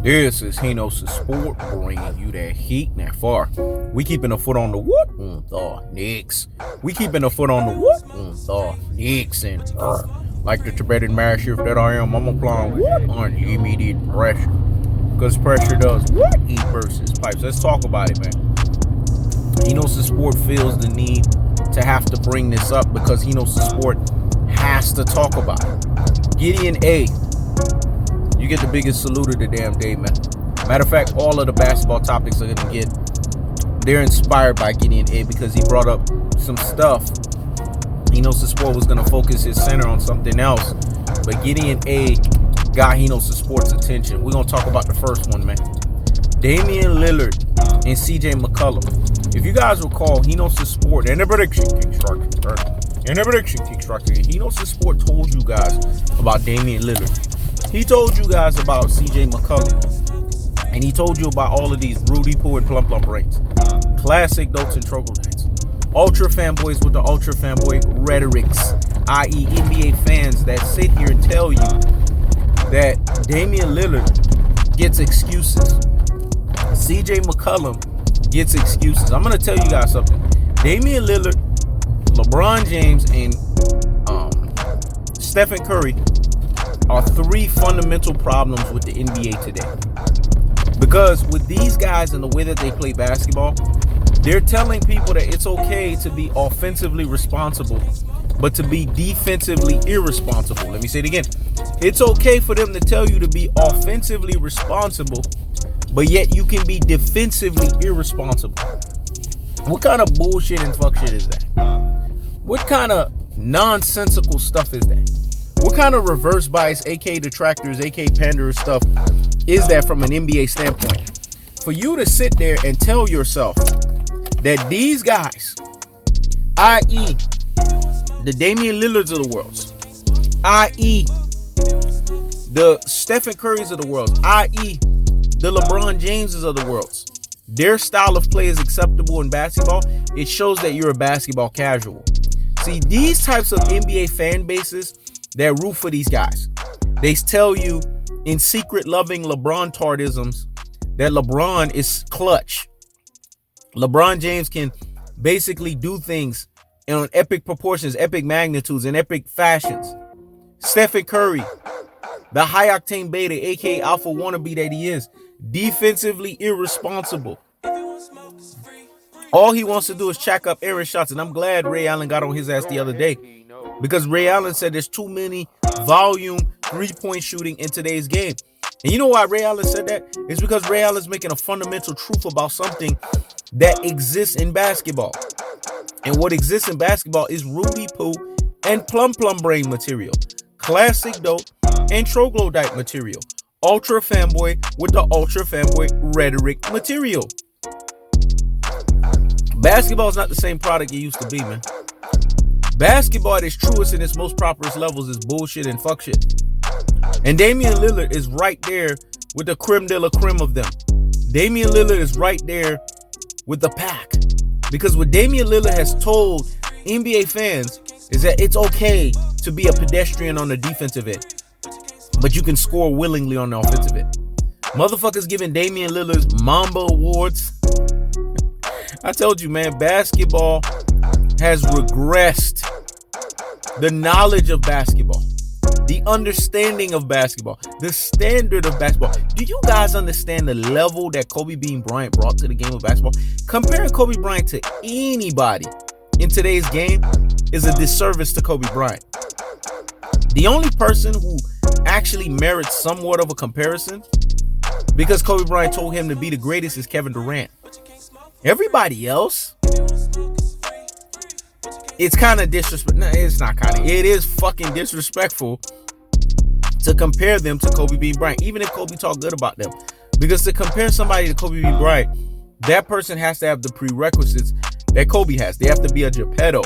This is Hino's Sport, bringing you that heat and that far. We keeping a foot on the what? The Knicks. We keeping a foot on the what? The Knicks. And like the Tibetan master that I am, I'm applying what? Unlimited pressure. Because pressure does what? Eat versus pipes. Let's talk about it, man. Hino's Sport feels the need to have to bring this up because Hino's Sport has to talk about it. Gideon A. You get the biggest salute of the damn day, man. Matter of fact, all of the basketball topics are going to they're inspired by Gideon A because he brought up some stuff. Hino's Sport was going to focus his center on something else, but Gideon A got Hino's Sport's attention. We're going to talk about the first one, man. Damian Lillard and CJ McCollum. If you guys recall, Hino's Sport and the prediction constructor, Hino's Sport told you guys about Damian Lillard. He told you guys about CJ McCollum. And he told you about all of these Rudy Poo and Plum brains. Classic Dotes and Troglodytes. Ultra fanboys with the ultra fanboy rhetorics. I.e. NBA fans that sit here and tell you that Damian Lillard gets excuses. CJ McCollum gets excuses. I'm going to tell you guys something. Damian Lillard, LeBron James, and Stephen Curry are three fundamental problems with the NBA today. Because with these guys and the way that they play basketball, they're telling people that it's okay to be offensively responsible, but to be defensively irresponsible. Let me say it again. It's okay for them to tell you to be offensively responsible, but yet you can be defensively irresponsible. What kind of bullshit and fuck shit is that? What kind of nonsensical stuff is that? What kind of reverse bias, aka detractors, aka panderers stuff is that from an NBA standpoint? For you to sit there and tell yourself that these guys, i.e. the Damian Lillards of the world, i.e. the Stephen Currys of the world, i.e. the LeBron Jameses of the world, their style of play is acceptable in basketball, it shows that you're a basketball casual. See, these types of NBA fan bases that root for these guys, they tell you in secret loving LeBron tardisms that LeBron is clutch. LeBron James can basically do things in epic proportions, epic magnitudes, and epic fashions. Stephen Curry, the high octane beta, aka alpha wannabe that he is, defensively irresponsible. All he wants to do is check up Aaron shots, and I'm glad Ray Allen got on his ass the other day because Ray Allen said there's too many volume three-point shooting in today's game. And you know why Ray Allen said that? It's because Ray Allen's making a fundamental truth about something that exists in basketball. And what exists in basketball is Rudy Poo and Plum brain material. Classic dope and troglodyte material. Ultra fanboy with the ultra fanboy rhetoric material. Basketball is not the same product it used to be, man. Basketball at its truest and its most properest levels is bullshit and fuck shit. And Damian Lillard is right there with the creme de la creme of them. Damian Lillard is right there with the pack. Because what Damian Lillard has told NBA fans is that it's okay to be a pedestrian on the defensive end, but you can score willingly on the offensive end. Motherfuckers giving Damian Lillard's Mamba Awards. I told you, man, basketball has regressed. The knowledge of basketball, the understanding of basketball, the standard of basketball. Do you guys understand the level that Kobe Bean Bryant brought to the game of basketball? Comparing Kobe Bryant to anybody in today's game is a disservice to Kobe Bryant. The only person who actually merits somewhat of a comparison, because Kobe Bryant told him to be the greatest, is Kevin Durant. Everybody else, it's kind of disrespectful. No, it's not kind of. It is fucking disrespectful to compare them to Kobe Bean Bryant, even if Kobe talked good about them. Because to compare somebody to Kobe Bean Bryant, that person has to have the prerequisites that Kobe has. They have to be a Geppetto.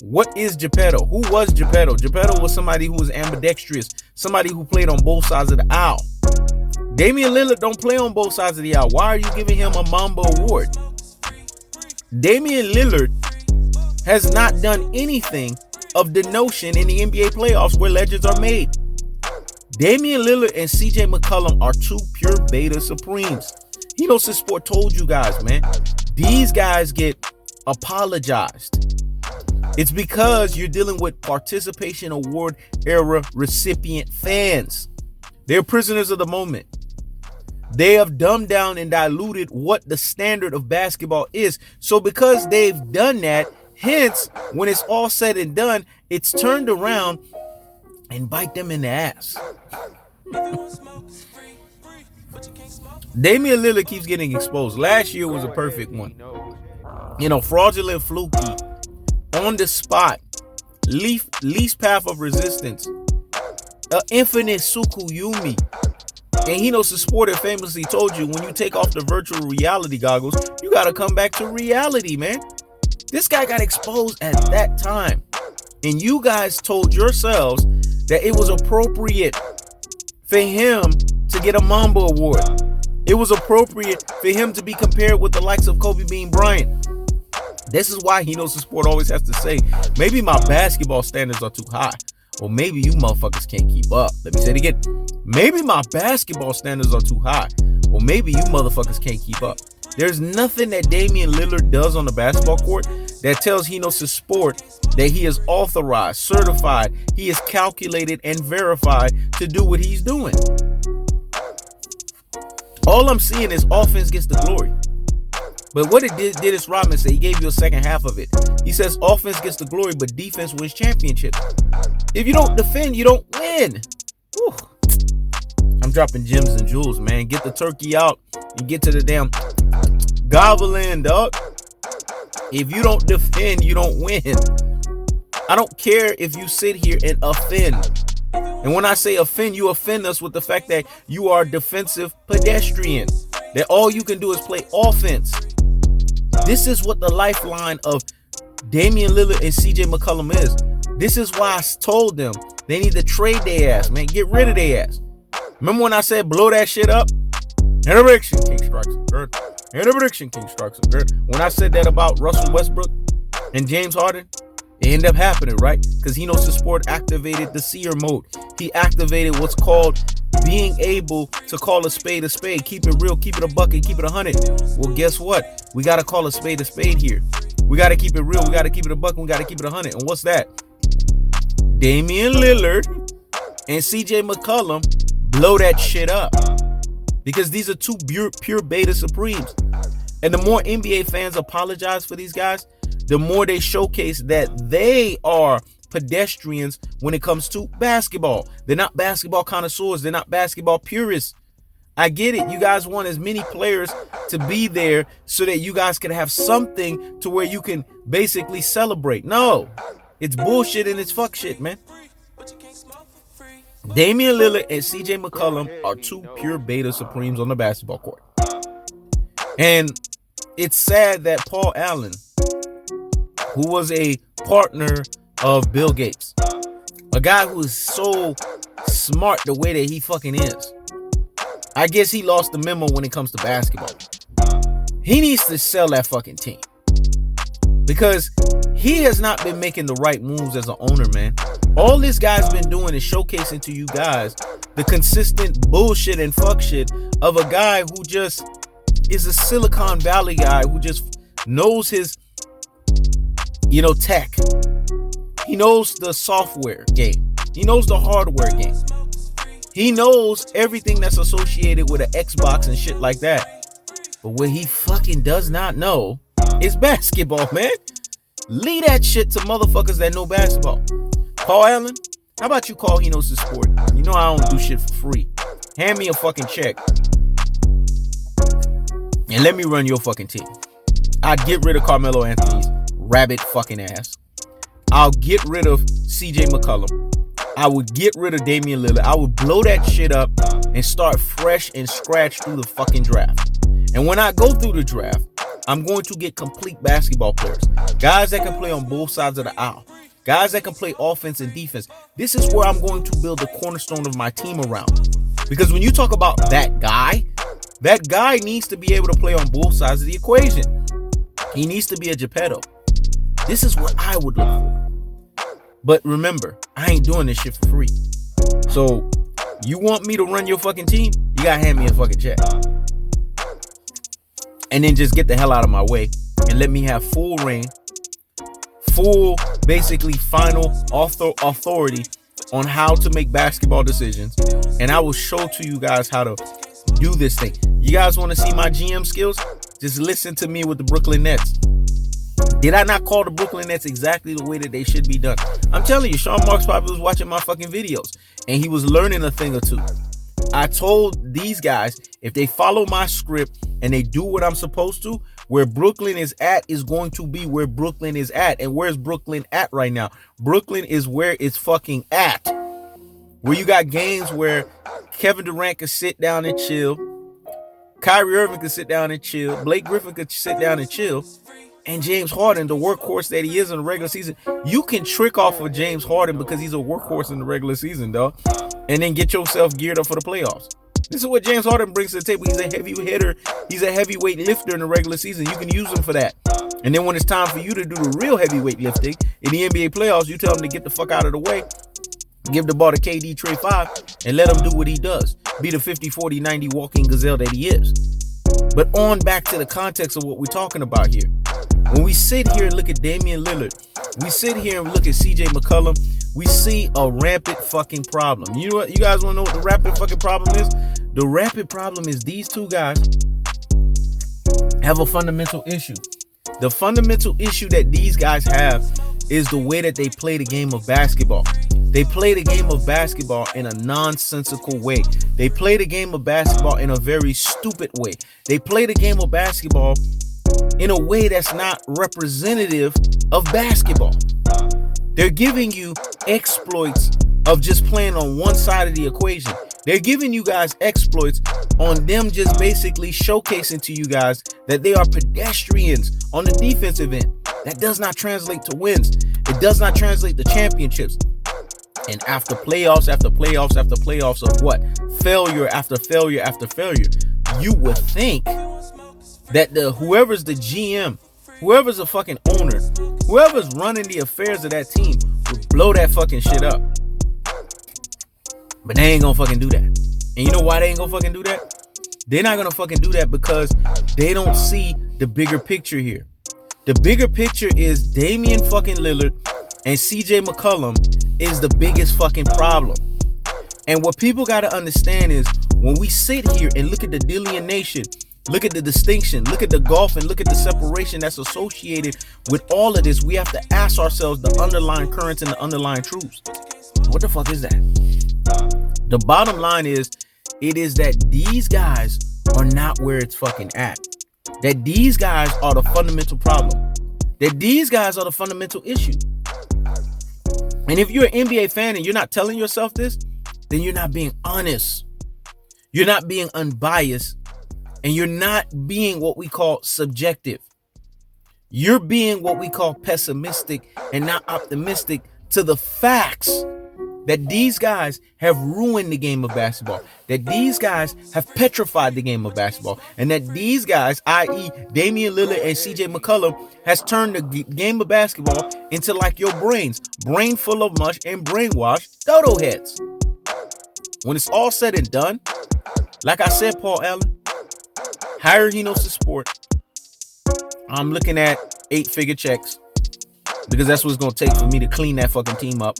What is Geppetto? Who was Geppetto? Geppetto was somebody who was ambidextrous, somebody who played on both sides of the aisle. Damian Lillard don't play on both sides of the aisle. Why are you giving him a Mamba Award? Damian Lillard has not done anything of the notion in the NBA playoffs where legends are made. Damian Lillard and CJ McCollum are two pure beta supremes. Henos Sport told you guys, man, these guys get apologized. It's because you're dealing with participation award era recipient fans. They're prisoners of the moment. They have dumbed down and diluted what the standard of basketball is. So because they've done that, hence, when it's all said and done, it's turned around and bite them in the ass. Damian Lillard keeps getting exposed. Last year was a perfect one. Fraudulent fluky, on the spot, least path of resistance, infinite Sukuyumi. And Henos Sport famously told you, when you take off the virtual reality goggles, you got to come back to reality, man. This guy got exposed at that time. And you guys told yourselves that it was appropriate for him to get a Mamba Award. It was appropriate for him to be compared with the likes of Kobe Bean Bryant. This is why Henos Sport always has to say, maybe my basketball standards are too high. Or maybe you motherfuckers can't keep up. Let me say it again. Maybe my basketball standards are too high. Or maybe you motherfuckers can't keep up. There's nothing that Damian Lillard does on the basketball court that tells Henos Sport that he is authorized, certified, he is calculated and verified to do what he's doing. All I'm seeing is offense gets the glory. But what did Dennis Rodman say? He gave you a second half of it. He says offense gets the glory, but defense wins championships. If you don't defend, you don't win. Whew. I'm dropping gems and jewels, man. Get the turkey out and get to the damn gobbling, dog. If you don't defend, you don't win. I don't care if you sit here and offend. And when I say offend, you offend us with the fact that you are a defensive pedestrian. That all you can do is play offense. This is what the lifeline of Damian Lillard and CJ McCollum is. This is why I told them they need to trade their ass, man. Get rid of their ass. Remember when I said blow that shit up? And a prediction, King strikes a And a prediction, King strikes a When I said that about Russell Westbrook and James Harden, it ended up happening, right? Because Henos Sport activated the seer mode. He activated what's called being able to call a spade, keep it real, keep it a bucket, keep it 100. Well, guess what? We got to call a spade here. We got to keep it real. We got to keep it a bucket. We got to keep it 100. And what's that? Damian Lillard and CJ McCollum blow that shit up. Because these are two pure beta supremes. And the more NBA fans apologize for these guys, the more they showcase that they are pedestrians when it comes to basketball. They're not basketball connoisseurs. They're not basketball purists. I get it. You guys want as many players to be there so that you guys can have something to where you can basically celebrate. No, it's bullshit and it's fuck shit, man. Damian Lillard and CJ McCollum are two pure beta supremes on the basketball court. And it's sad that Paul Allen, who was a partner of Bill Gates, a guy who is so smart the way that he fucking is, I guess he lost the memo when it comes to basketball. He needs to sell that fucking team because he has not been making the right moves as an owner, man. All this guy's been doing is showcasing to you guys the consistent bullshit and fuck shit of a guy who just is a Silicon Valley guy who just knows his, tech. He knows the software game. He knows the hardware game. He knows everything that's associated with an Xbox and shit like that. But what he fucking does not know is basketball, man. Leave that shit to motherfuckers that know basketball. Paul Allen, how about you call Henos Sport? You know I don't do shit for free. Hand me a fucking check and let me run your fucking team. I'd get rid of Carmelo Anthony's rabbit fucking ass. I'll get rid of CJ McCollum. I would get rid of Damian Lillard. I would blow that shit up and start fresh and scratch through the fucking draft. And when I go through the draft, I'm going to get complete basketball players. Guys that can play on both sides of the aisle. Guys that can play offense and defense. This is where I'm going to build the cornerstone of my team around. Because when you talk about that guy needs to be able to play on both sides of the equation. He needs to be a Geppetto. This is what I would look for. But remember, I ain't doing this shit for free. So You want me to run your fucking team? You gotta hand me a fucking check. And then just get the hell out of my way and let me have full reign, full, basically final authority on how to make basketball decisions. And I will show to you guys how to do this thing. You guys want to see my GM skills? Just listen to me with the Brooklyn Nets. Did I not call the Brooklyn Nets exactly the way that they should be done? I'm telling you, Sean Marks probably was watching my fucking videos and he was learning a thing or two. I told these guys, if they follow my script and they do what I'm supposed to, where Brooklyn is at is going to be where Brooklyn is at. And where's Brooklyn at right now? Brooklyn is where it's fucking at. Where you got games where Kevin Durant could sit down and chill. Kyrie Irving could sit down and chill. Blake Griffin could sit down and chill. And James Harden, the workhorse that he is in the regular season, you can trick off of James Harden because he's a workhorse in the regular season, dog. And then get yourself geared up for the playoffs. This is what James Harden brings to the table. He's a heavy hitter. He's a heavyweight lifter in the regular season. You can use him for that. And then when it's time for you to do the real heavyweight lifting in the NBA playoffs, you tell him to get the fuck out of the way. Give the ball to KD, Trey 5, and let him do what he does. Be the 50, 40, 90 walking gazelle that he is. But on back to the context of what we're talking about here. When we sit here and look at Damian Lillard, we sit here and look at CJ McCollum, we see a rampant fucking problem. You know what? You guys want to know what the rampant fucking problem is? The rampant problem is these two guys have a fundamental issue. The fundamental issue that these guys have is the way that they play the game of basketball. They play the game of basketball in a nonsensical way. They play the game of basketball in a very stupid way. They play the game of basketball in a way that's not representative of basketball. They're giving you exploits of just playing on one side of the equation. They're giving you guys exploits on them just basically showcasing to you guys that they are pedestrians on the defensive end. That does not translate to wins. It does not translate to championships. And after playoffs after playoffs after playoffs of what? Failure after failure after failure. You would think that whoever's the GM, whoever's the fucking owner, whoever's running the affairs of that team would blow that fucking shit up. But they ain't gonna fucking do that. And you know why they ain't gonna fucking do that? They're not gonna fucking do that because they don't see the bigger picture here. The bigger picture is Damian fucking Lillard and CJ McCollum is the biggest fucking problem. And what people gotta understand is when we sit here and look at the delineation, look at the distinction, look at the gulf, and look at the separation that's associated with all of this, we have to ask ourselves the underlying currents and the underlying truths. What the fuck is that? The bottom line is, it is that these guys are not where it's fucking at. That these guys are the fundamental problem. That these guys are the fundamental issue. And if you're an NBA fan and you're not telling yourself this, then you're not being honest. You're not being unbiased. And you're not being what we call subjective. You're being what we call pessimistic and not optimistic to the facts that these guys have ruined the game of basketball, that these guys have petrified the game of basketball, and that these guys, i.e. Damian Lillard and CJ McCollum, has turned the game of basketball into like your brain full of mush and brainwashed dodo heads. When it's all said and done, like I said, Paul Allen, hire Hinos to Sport. I'm looking at 8-figure checks because that's what it's going to take for me to clean that fucking team up.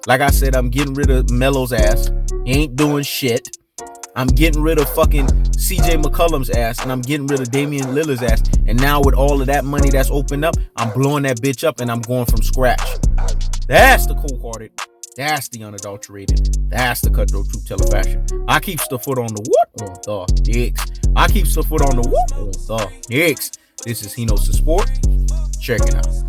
Like I said, I'm getting rid of Melo's ass. He ain't doing shit. I'm getting rid of fucking CJ McCollum's ass, and I'm getting rid of Damian Lillard's ass. And now with all of that money that's opened up, I'm blowing that bitch up and I'm going from scratch. That's the cold-hearted. That's the unadulterated. That's the cutthroat truth teller fashion. I keeps the foot on the what? On the dicks. I keeps the foot on the what? On the dicks. This is Hinos to Sport. Check it out.